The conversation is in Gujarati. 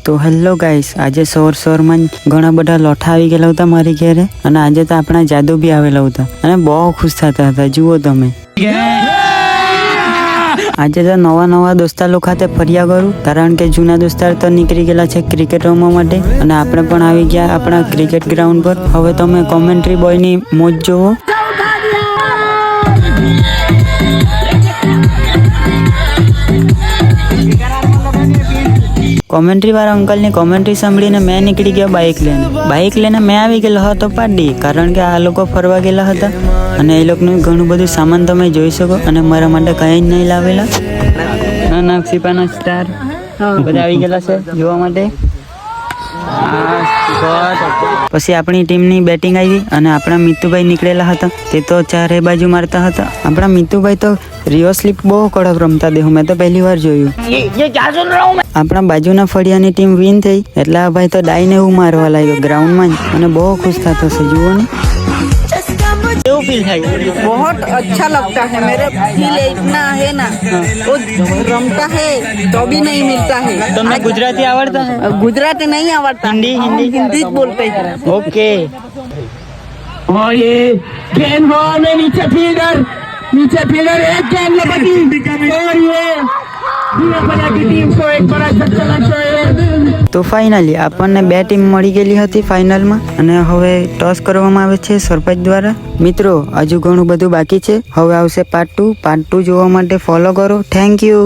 તો હેલો ગાઈસ, આજે સવારમાં ઘણા બધા લોઠા આવી ગયેલા હતા મારી ઘરે અને આજે તો આપણા જાદુ બી આવેલા હતા અને બહુ ખુશ થતા હતા. જુઓ તમે, આજે તો નવા દોસ્તાર લોકો ખાતે ફર્યા કરું, કારણ કે જૂના દોસ્તાર તો નીકળી ગયેલા છે ક્રિકેટ રમવા માટે અને આપણે પણ આવી ગયા આપણા ક્રિકેટ ગ્રાઉન્ડ પર. હવે તમે કોમેન્ટ્રી બોયની મોજ જોવો. કોમેન્ટ્રી વાળા અંકલની કોમેન્ટ્રી સાંભળીને મેં નીકળી ગયો બાઇક લઈને મેં આવી ગયેલો હતો પાડી, કારણ કે આ લોકો ફરવા ગયેલા હતા અને એ લોકોનું ઘણું બધું સામાન તમે જોઈ શકો અને મારા માટે કંઈ જ નહીં લાવેલા. નાના સિપાના સ્ટાર બધા આવી ગયેલા છે જોવા માટે. પછી આપણી ટીમની બેટિંગ આવી અને આપણા મિતુભાઈ નીકળેલા હતા. તે તો ચારે બાજુ મારતા હતા. આપણા મિતુભાઈ તો રિયો સ્લીપ બહુ કડક રમતા દેખું, મેં તો પહેલી વાર જોયું. આપણા બાજુના ફળિયાની ટીમ વિન થઈ એટલે આ ભાઈ તો ડાઈને એવું મારવા લાગ્યો ગ્રાઉન્ડમાં જ અને બહુ ખુશ થતો છે. જુઓ ને કેવું ફીલ થાય. बहुत अच्छा लगता है. मेरे फील इतना है ना, वो रमता है तो भी नहीं मिलता है. તમને ગુજરાતી આવડતા है? गुजराती नहीं आवड़ता. हिंदी हिंदी बोलते हैं. ओके. और ये गेंद हवा में नीचे फील्डर एक गेंद लपटी और ये की टीम को एक बड़ा झटका लगा. તો ફાઇનલી આપણને 2 ટીમ મળી ગયેલી હતી ફાઇનલમાં અને હવે ટોસ કરવામાં આવે છે સરપંચ દ્વારા. મિત્રો, હજુ ઘણું બધું બાકી છે. હવે આવશે પાર્ટ 2 જોવા માટે ફોલો કરો. Thank you.